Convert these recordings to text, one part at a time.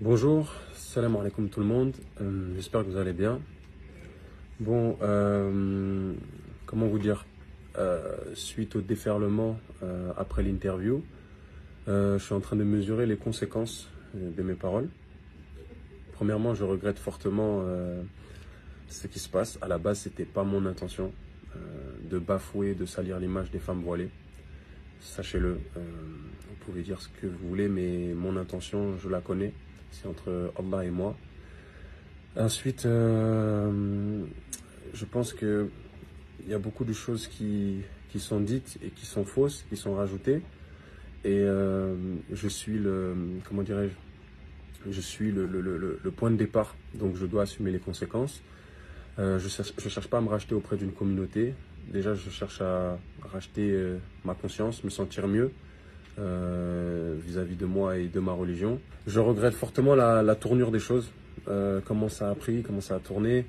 Bonjour, salam alaikum tout le monde, j'espère que vous allez bien. Bon, comment vous dire, suite au déferlement après l'interview, je suis en train de mesurer les conséquences de mes paroles. Premièrement, je regrette fortement ce qui se passe. À la base, c'était pas mon intention de bafouer, de salir l'image des femmes voilées. Sachez-le, vous pouvez dire ce que vous voulez, mais mon intention, je la connais. C'est entre Allah et moi. Ensuite, je pense qu'il y a beaucoup de choses qui sont dites et qui sont fausses, qui sont rajoutées. Et je suis comment dirais-je, je suis le point de départ, donc je dois assumer les conséquences. Je cherche pas à me racheter auprès d'une communauté. Déjà, je cherche à racheter ma conscience, me sentir mieux vis-à-vis de moi et de ma religion. Je regrette fortement la tournure des choses, comment ça a pris, comment ça a tourné.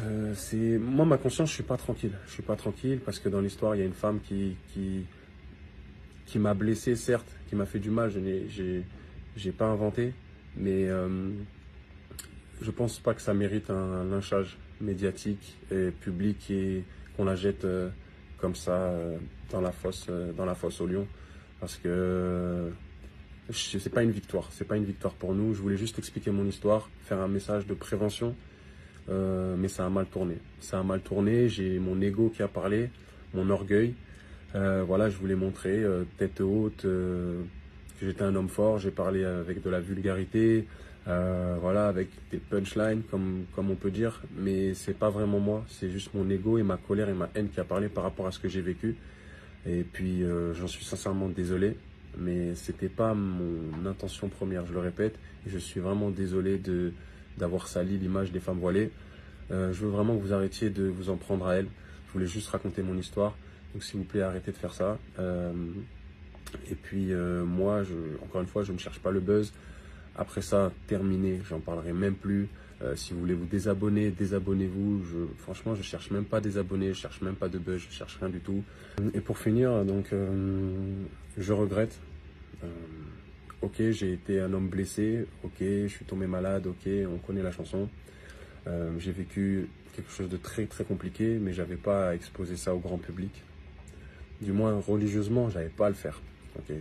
Moi, ma conscience, je suis pas tranquille. Je suis pas tranquille parce que dans l'histoire, il y a une femme qui m'a blessé, certes, qui m'a fait du mal. J'ai pas inventé, mais je pense pas que ça mérite un lynchage médiatique et public et qu'on la jette comme ça dans la fosse au lion, parce que c'est pas une victoire, c'est pas une victoire pour nous. Je voulais juste expliquer mon histoire, faire un message de prévention, mais ça a mal tourné. Ça a mal tourné. J'ai mon ego qui a parlé, mon orgueil. Voilà, je voulais montrer tête haute que j'étais un homme fort. J'ai parlé avec de la vulgarité. Voilà, avec des punchlines, comme on peut dire, mais c'est pas vraiment moi, c'est juste mon ego et ma colère et ma haine qui a parlé par rapport à ce que j'ai vécu. Et puis j'en suis sincèrement désolé, mais c'était pas mon intention première, je le répète, et je suis vraiment désolé d'avoir sali l'image des femmes voilées. Je veux vraiment que vous arrêtiez de vous en prendre à elles. Je voulais juste raconter mon histoire, donc s'il vous plaît, arrêtez de faire ça. Et puis moi, encore une fois, je ne cherche pas le buzz. Après ça, terminé, j'en parlerai même plus. Si vous voulez vous désabonner, désabonnez-vous. Franchement, je cherche même pas des abonnés, je cherche même pas de buzz, je cherche rien du tout. Et pour finir, donc, je regrette. Ok, j'ai été un homme blessé. Ok, je suis tombé malade. Ok, on connaît la chanson. J'ai vécu quelque chose de très très compliqué, mais j'avais pas à exposer ça au grand public. Du moins religieusement, j'avais pas à le faire. Ok,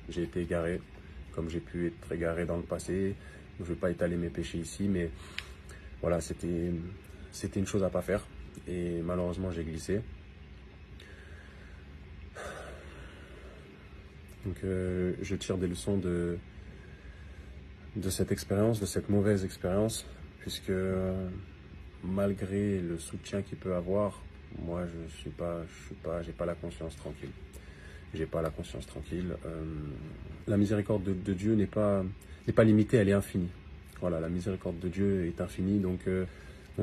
j'ai été égaré, comme j'ai pu être égaré dans le passé. Je ne vais pas étaler mes péchés ici, mais voilà, c'était une chose à pas faire. Et malheureusement, j'ai glissé. Donc, je tire des leçons de cette expérience, de cette mauvaise expérience, puisque malgré le soutien qu'il peut avoir, moi, j'ai pas la conscience tranquille. J'ai pas la conscience tranquille. La miséricorde de Dieu n'est pas limitée, elle est infinie. Voilà, la miséricorde de Dieu est infinie, donc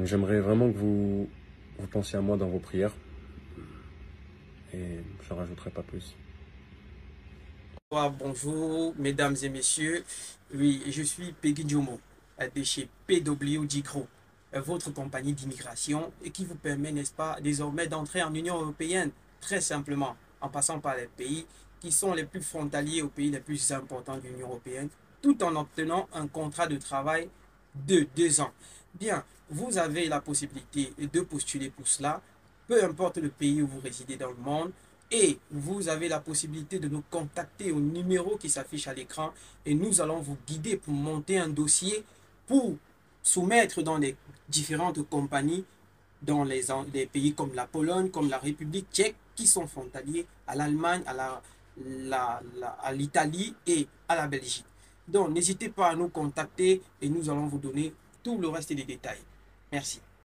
j'aimerais vraiment que vous pensiez à moi dans vos prières, et je n'en rajouterai pas plus. Bonjour, mesdames et messieurs. Oui, je suis Peggy Djomo de chez PWD Group, votre compagnie d'immigration et qui vous permet, n'est-ce pas, désormais d'entrer en Union européenne très simplement en passant par les pays qui sont les plus frontaliers aux pays les plus importants de l'Union européenne, tout en obtenant un contrat de travail de 2 ans. Bien, vous avez la possibilité de postuler pour cela, peu importe le pays où vous résidez dans le monde. Et vous avez la possibilité de nous contacter au numéro qui s'affiche à l'écran et nous allons vous guider pour monter un dossier pour soumettre dans les différentes compagnies dans les pays comme la Pologne, comme la République tchèque qui sont frontaliers à l'Allemagne, à l'Italie et à la Belgique. Donc n'hésitez pas à nous contacter et nous allons vous donner tout le reste des détails. Merci.